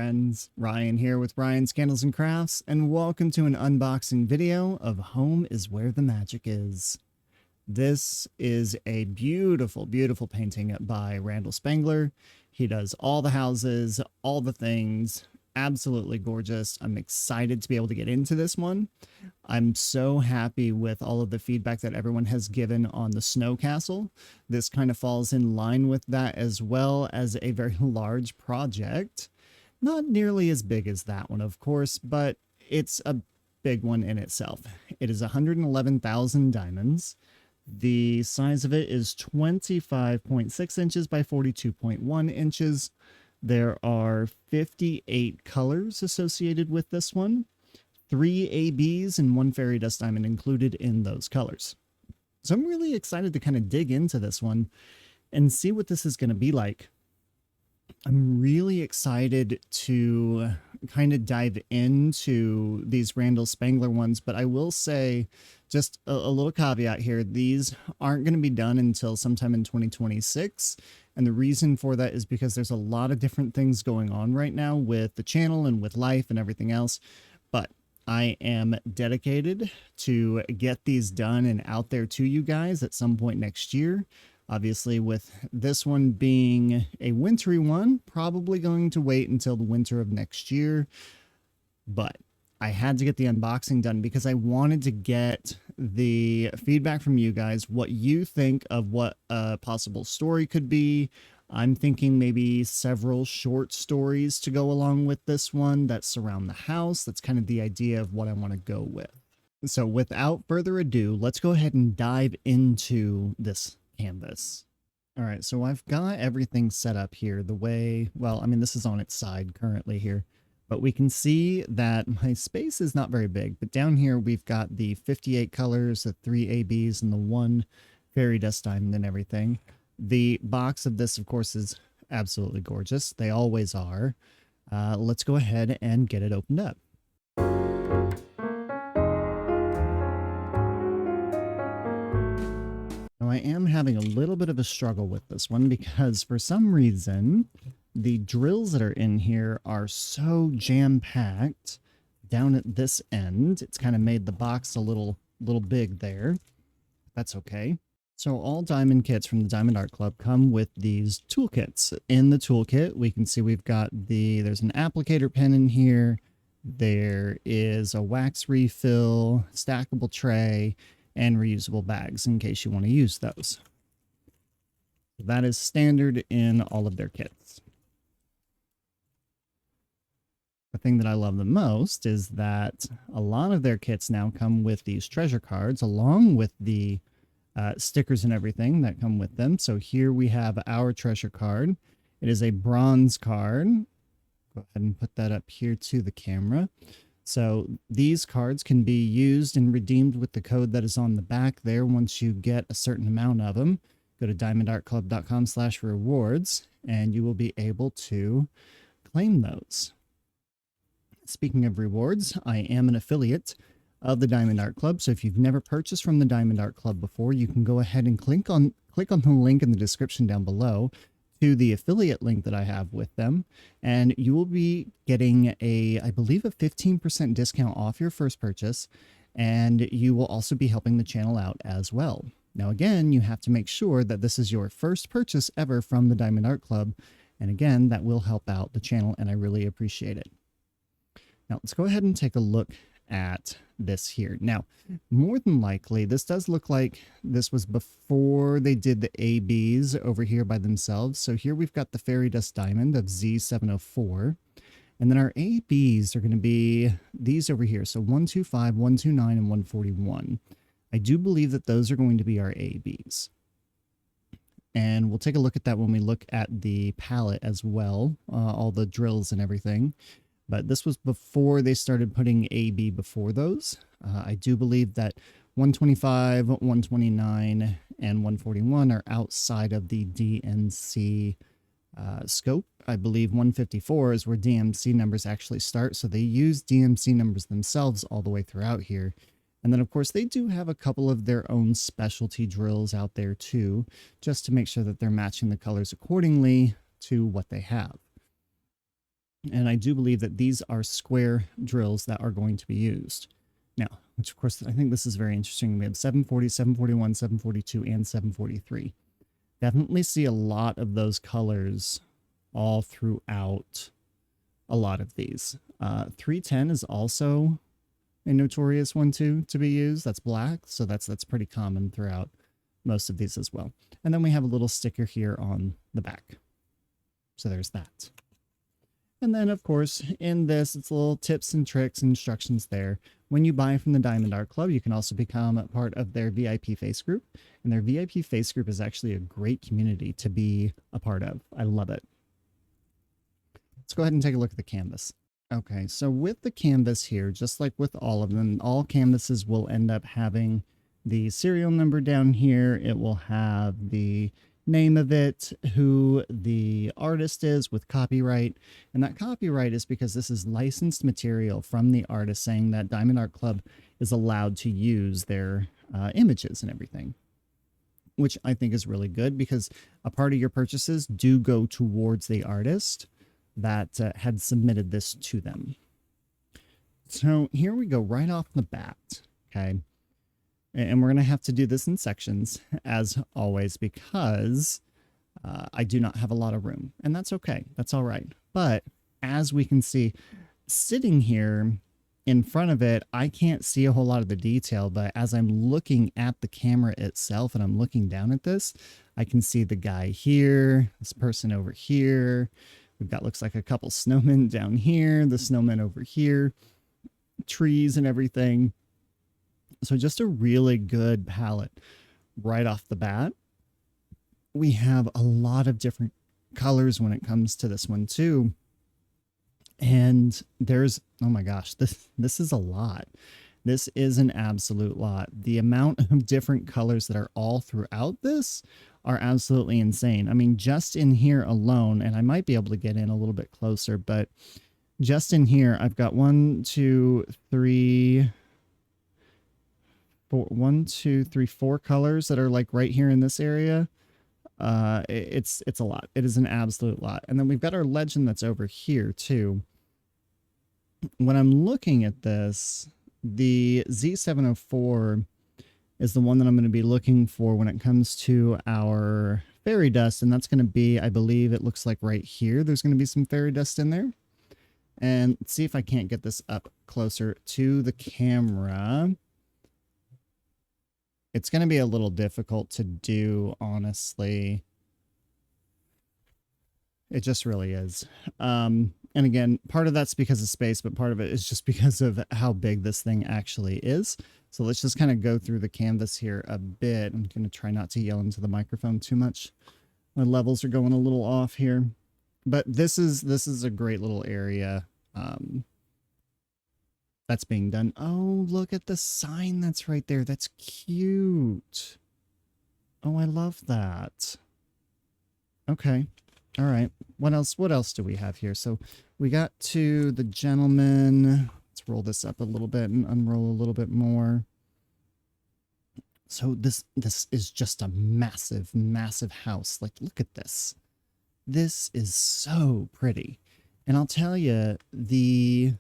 friends, Ryan here with Ryan's Candles and Crafts, and welcome to an unboxing video of Home is Where the Magic Is. This is a beautiful, beautiful painting by Randall Spangler. He does all the houses, all the things, absolutely gorgeous. I'm excited to be able to get into this one. I'm so happy with all of the feedback that everyone has given on the Snow Castle. This kind of falls in line with that, as well as a very large project. Not nearly as big as that one, of course, but it's a big one in itself. It is 111,000 diamonds. The size of it is 25.6 inches by 42.1 inches. There are 58 colors associated with this one. 3 ABs and 1 fairy dust diamond included in those colors. So I'm really excited to kind of dig into this one and see what this is going to be like. I'm really excited to kind of dive into these Randall Spangler ones, but I will say just a little caveat here. These aren't going to be done until sometime in 2026. And the reason for that is because there's a lot of different things going on right now with the channel and with life and everything else. But I am dedicated to get these done and out there to you guys at some point next year. Obviously, with this one being a wintry one, probably going to wait until the winter of next year. But I had to get the unboxing done because I wanted to get the feedback from you guys, what you think of what a possible story could be. I'm thinking maybe several short stories to go along with this one that surround the house. That's kind of the idea of what I want to go with. So without further ado, let's go ahead and dive into this canvas. All right, so I've got everything set up here the way, well, I mean, this is on its side currently here, but we can see that my space is not very big, but down here we've got the 58 colors, the 3 ABs, and the 1 fairy dust diamond and everything. The box of this, of course, is absolutely gorgeous. They always are. Let's go ahead and get it opened up. Now, I am having a little bit of a struggle with this one because for some reason, the drills that are in here are so jam-packed down at this end. It's kind of made the box a little big there. That's okay. So all diamond kits from the Diamond Art Club come with these toolkits. In the toolkit, we can see we've got there's an applicator pen in here. There is a wax refill, stackable tray, and reusable bags in case you want to use those. That is standard in all of their kits. The thing that I love the most is that a lot of their kits now come with these treasure cards along with the stickers and everything that come with them. So here we have our treasure card. It is a bronze card. Go ahead and put that up here to the camera. So these cards can be used and redeemed with the code that is on the back there once you get a certain amount of them. Go to diamondartclub.com/rewards and you will be able to claim those. Speaking of rewards, I am an affiliate of the Diamond Art Club. So if you've never purchased from the Diamond Art Club before, you can go ahead and click on the link in the description down below to the affiliate link that I have with them, and you will be getting I believe a 15% discount off your first purchase, and you will also be helping the channel out as well. Now again, you have to make sure that this is your first purchase ever from the Diamond Art Club, and again, that will help out the channel, and I really appreciate it. Now let's go ahead and take a look at this here. Now, more than likely, this does look like this was before they did the ABs over here by themselves. So here we've got the fairy dust diamond of Z704. And then our ABs are going to be these over here. So 125, 129, and 141. I do believe that those are going to be our ABs. And we'll take a look at that when we look at the palette as well, all the drills and everything. But this was before they started putting AB before those. I do believe that 125, 129, and 141 are outside of the DNC scope. I believe 154 is where DMC numbers actually start. So they use DMC numbers themselves all the way throughout here. And then, of course, they do have a couple of their own specialty drills out there, too, just to make sure that they're matching the colors accordingly to what they have. And I do believe that these are square drills that are going to be used. Now, which of course, I think this is very interesting. We have 740, 741, 742, and 743. Definitely see a lot of those colors all throughout a lot of these. 310 is also a notorious one too to be used. That's black, so that's pretty common throughout most of these as well. And then we have a little sticker here on the back. So there's that. And then, of course, in this, it's little tips and tricks and instructions there. When you buy from the Diamond Art Club, you can also become a part of their VIP face group. And their VIP face group is actually a great community to be a part of. I love it. Let's go ahead and take a look at the canvas. Okay, so with the canvas here, just like with all of them, all canvases will end up having the serial number down here. It will have the name of it, who the artist is with copyright. And that copyright is because this is licensed material from the artist saying that Diamond Art Club is allowed to use their images and everything, which I think is really good because a part of your purchases do go towards the artist that had submitted this to them. So here we go right off the bat. Okay. And we're going to have to do this in sections, as always, because I do not have a lot of room. And that's okay. That's all right. But as we can see, sitting here in front of it, I can't see a whole lot of the detail. But as I'm looking at the camera itself and I'm looking down at this, I can see the guy here, this person over here. We've got, looks like a couple snowmen down here, the snowmen over here, trees and everything. So just a really good palette right off the bat. We have a lot of different colors when it comes to this one too. And there's, oh my gosh, this is a lot. This is an absolute lot. The amount of different colors that are all throughout this are absolutely insane. I mean, just in here alone, and I might be able to get in a little bit closer, but just in here, I've got 1, 2, 3, 4 colors that are like right here in this area. It's a lot. It is an absolute lot. And then we've got our legend that's over here too. When I'm looking at this, the Z704 is the one that I'm going to be looking for when it comes to our fairy dust. And that's going to be, I believe it looks like right here, there's going to be some fairy dust in there. And let's see if I can't get this up closer to the camera. It's going to be a little difficult to do, honestly. It just really is. And again, part of that's because of space, but part of it is just because of how big this thing actually is. So let's just kind of go through the canvas here a bit. I'm going to try not to yell into the microphone too much. My levels are going a little off here. But this is a great little area that's being done. Oh, look at the sign that's right there. That's cute. Oh, I love that. Okay. All right. What else do we have here? So we got to the gentleman. Let's roll this up a little bit and unroll a little bit more. So this is just a massive, massive house. Like, look at this. This is so pretty. And I'll tell you, the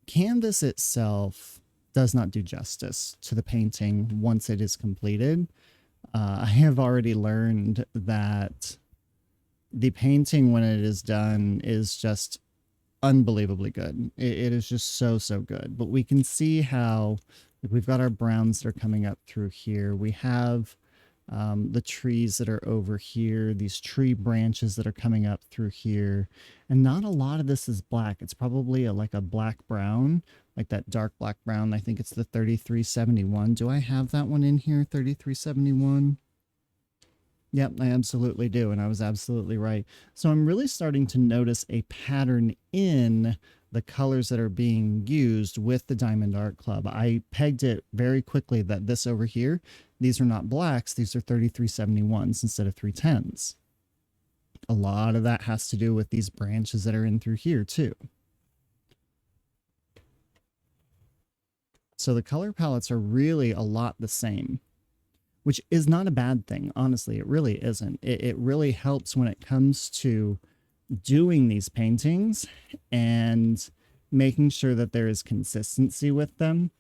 canvas itself does not do justice to the painting once it is completed. I have already learned that the painting, when it is done, is just unbelievably good. It is just so, so good. But we can see how, like, we've got our browns that are coming up through here. We have the trees that are over here, these tree branches that are coming up through here. And not a lot of this is black. It's probably like a black brown, like that dark black brown. I think it's the 3371. Do I have that one in here? 3371. Yep, I absolutely do. And I was absolutely right. So I'm really starting to notice a pattern in the colors that are being used with the Diamond Art Club. I pegged it very quickly that this over here, these are not blacks, these are 3371s instead of 310s. A lot of that has to do with these branches that are in through here too. So the color palettes are really a lot the same, which is not a bad thing. Honestly, it really isn't. It really helps when it comes to doing these paintings and making sure that there is consistency with them.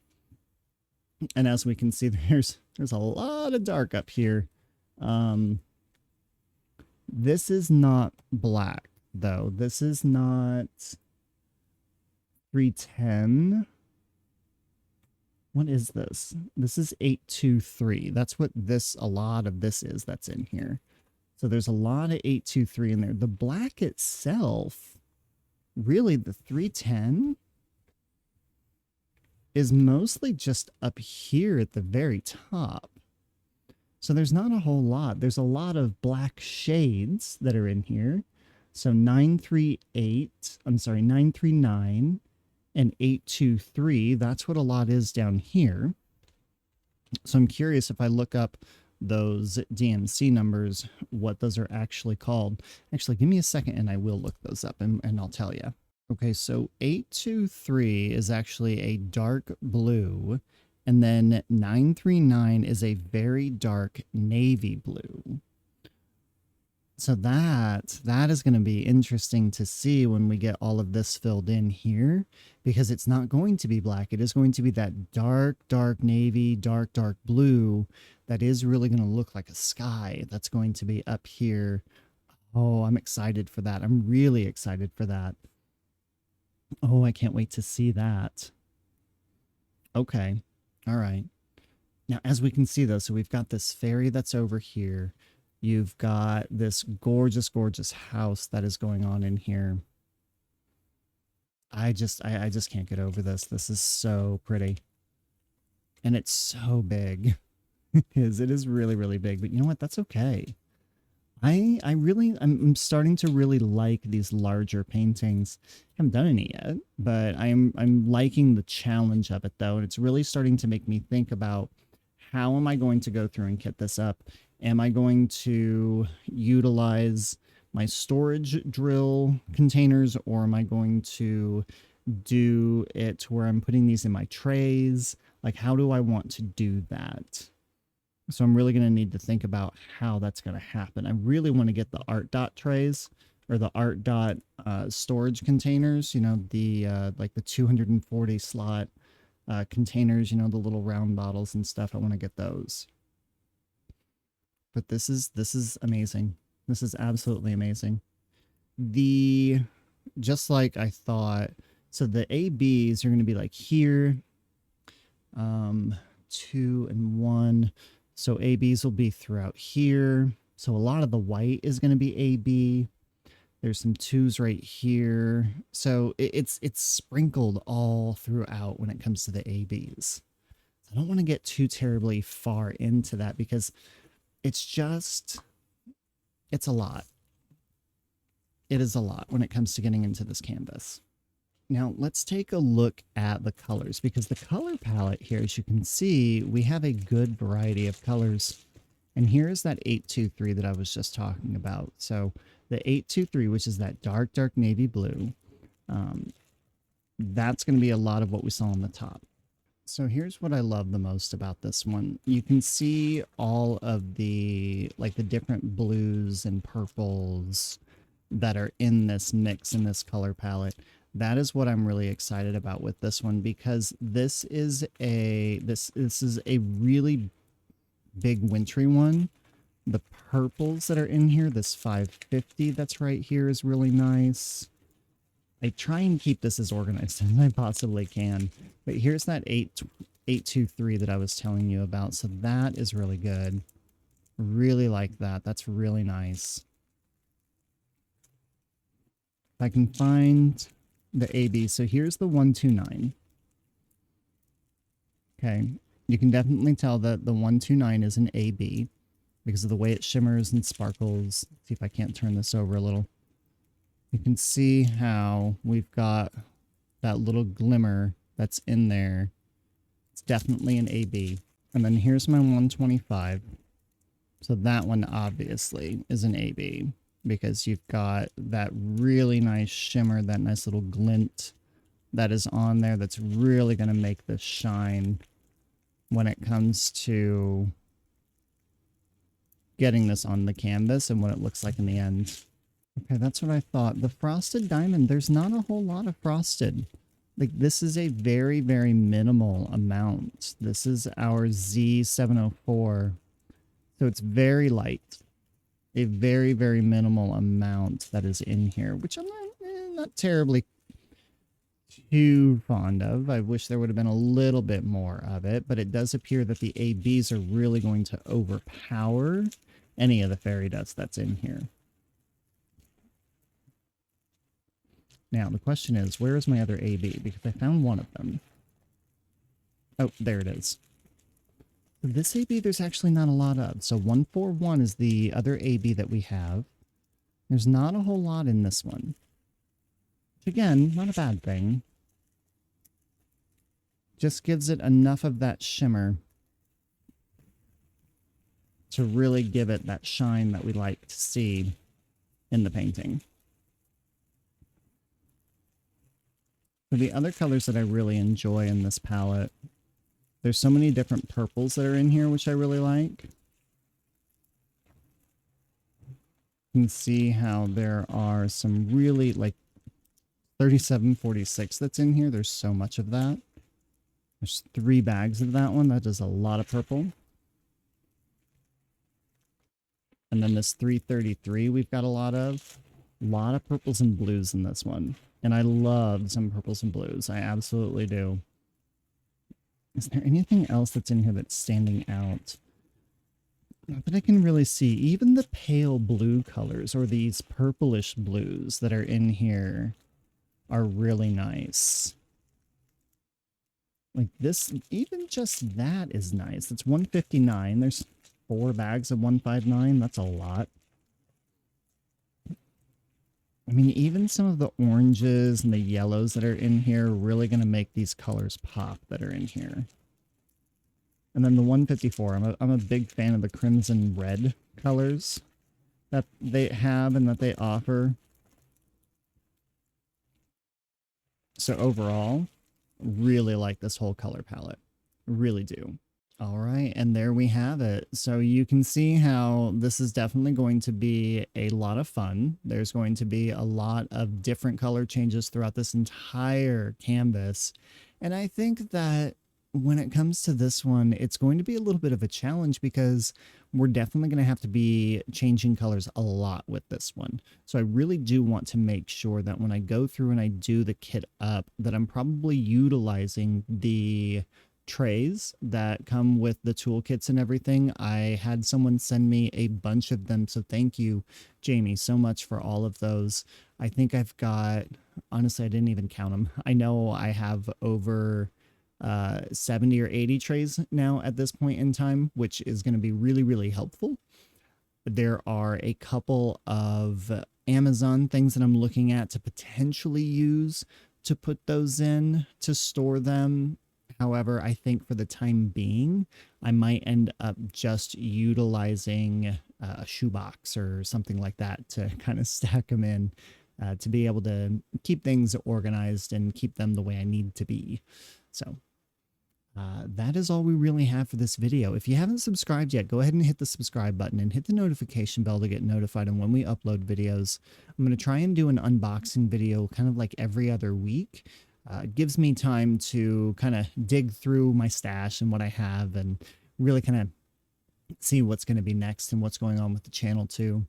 And as we can see, there's a lot of dark up here. This is not black, though. This is not 310. What is this? This is 823. That's what a lot of this is that's in here. So there's a lot of 823 in there. The black itself, really the 310, is mostly just up here at the very top. So there's not a whole lot. There's a lot of black shades that are in here. So 939 and 823, that's what a lot is down here. So I'm curious if I look up those DMC numbers, what those are actually called. Actually, give me a second and I will look those up and I'll tell you. Okay, so 823 is actually a dark blue, and then 939 is a very dark navy blue. So that is going to be interesting to see when we get all of this filled in here, because it's not going to be black. It is going to be that dark, dark navy, dark, dark blue that is really going to look like a sky that's going to be up here. Oh, I'm excited for that. I'm really excited for that. Oh, I can't wait to see that. Okay. All right. Now, as we can see, though, so we've got this fairy that's over here. You've got this gorgeous, gorgeous house that is going on in here. I just can't get over this. This is so pretty. And it's so big. It is really, really big. But you know what? That's okay. I'm starting to really like these larger paintings. I haven't done any yet, but I'm liking the challenge of it, though. And it's really starting to make me think about, how am I going to go through and kit this up? Am I going to utilize my storage drill containers, or am I going to do it where I'm putting these in my trays? Like, how do I want to do that? So I'm really going to need to think about how that's going to happen. I really want to get the art dot trays, or the art dot storage containers, you know, the like the 240 slot containers, you know, the little round bottles and stuff. I want to get those. But this is amazing. This is absolutely amazing. Just like I thought, so the ABs are going to be like here, 2 and 1. So ABs will be throughout here. So a lot of the white is going to be AB. There's some 2s right here. So it's sprinkled all throughout when it comes to the ABs. I don't want to get too terribly far into that, because it's a lot. It is a lot when it comes to getting into this canvas. Now let's take a look at the colors, because the color palette here, as you can see, we have a good variety of colors. And here's that 823 that I was just talking about. So the 823, which is that dark, dark navy blue, that's going to be a lot of what we saw on the top. So here's what I love the most about this one. You can see all of the different blues and purples that are in this mix, in this color palette. That is what I'm really excited about with this one, because this is a really big wintry one. The purples that are in here, this 550 that's right here, is really nice. I try and keep this as organized as I possibly can. But here's that 823 that I was telling you about. So that is really good. Really like that. That's really nice. If I can find the AB. So here's the 129. Okay. You can definitely tell that the 129 is an AB because of the way it shimmers and sparkles. Let's see if I can't turn this over a little. You can see how we've got that little glimmer that's in there. It's definitely an AB. And then here's my 125. So that one obviously is an AB because you've got that really nice shimmer, that nice little glint that is on there that's really going to make this shine when it comes to getting this on the canvas and what it looks like in the end. Okay, that's what I thought. The frosted diamond, there's not a whole lot of frosted. Like, this is a very, very minimal amount. This is our Z704. So it's very light. A very, very minimal amount that is in here, which I'm not terribly too fond of. I wish there would have been a little bit more of it, but it does appear that the ABs are really going to overpower any of the fairy dust that's in here. Now, the question is, where is my other AB? Because I found one of them. Oh, there it is. This AB, there's actually not a lot of. So 141 is the other AB that we have. There's not a whole lot in this one. Which, again, not a bad thing. Just gives it enough of that shimmer to really give it that shine that we like to see in the painting. For the other colors that I really enjoy in this palette, there's so many different purples that are in here, which I really like. You can see how there are some really, like, 3746 that's in here. There's so much of that. There's 3 bags of that one. That is a lot of purple. And then this 333 we've got a lot of. A lot of purples and blues in this one. And I love some purples and blues. I absolutely do. Is there anything else that's in here that's standing out? Not that I can really see. Even the pale blue colors or these purplish blues that are in here are really nice. Like this, even just that is nice. It's 159. There's 4 bags of 159. That's a lot. I mean, even some of the oranges and the yellows that are in here are really going to make these colors pop that are in here. And then the 154, I'm a big fan of the crimson red colors that they have and that they offer. So overall, really like this whole color palette. Really do. All right, and there we have it. So you can see how this is definitely going to be a lot of fun. There's going to be a lot of different color changes throughout this entire canvas. And I think that when it comes to this one, it's going to be a little bit of a challenge because we're definitely going to have to be changing colors a lot with this one. So I really do want to make sure that when I go through and I do the kit up, that I'm probably utilizing the trays that come with the toolkits and everything. I had someone send me a bunch of them, so thank you, Jamie, so much for all of those. I think I've got, honestly, I didn't even count them. I know I have over 70 or 80 trays now at this point in time, which is going to be really, really helpful. There are a couple of Amazon things that I'm looking at to potentially use to put those in to store them. However, I think for the time being, I might end up just utilizing a shoebox or something like that to kind of stack them in to be able to keep things organized and keep them the way I need to be. So that is all we really have for this video. If you haven't subscribed yet, go ahead and hit the subscribe button and hit the notification bell to get notified on when we upload videos. I'm going to try and do an unboxing video kind of like every other week. It gives me time to kind of dig through my stash and what I have and really kind of see what's going to be next and what's going on with the channel too.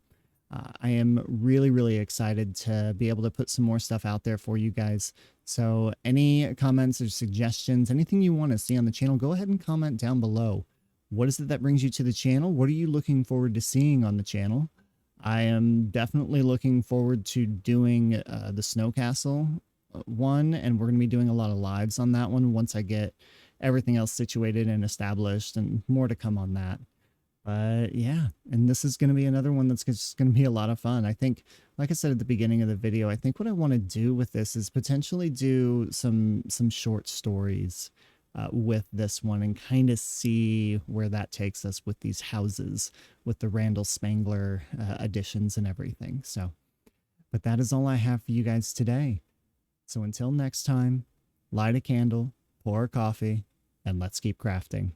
I am really, really excited to be able to put some more stuff out there for you guys. So any comments or suggestions, anything you want to see on the channel, go ahead and comment down below. What is it that brings you to the channel? What are you looking forward to seeing on the channel? I am definitely looking forward to doing the Snow Castle one, and we're going to be doing a lot of lives on that one once I get everything else situated and established, and more to come on that. But yeah, and this is going to be another one that's just going to be a lot of fun. I think, like I said at the beginning of the video, I think what I want to do with this is potentially do some short stories with this one and kind of see where that takes us with these houses, with the Randall Spangler additions and everything. So, but that is all I have for you guys today. So until next time, light a candle, pour a coffee, and let's keep crafting.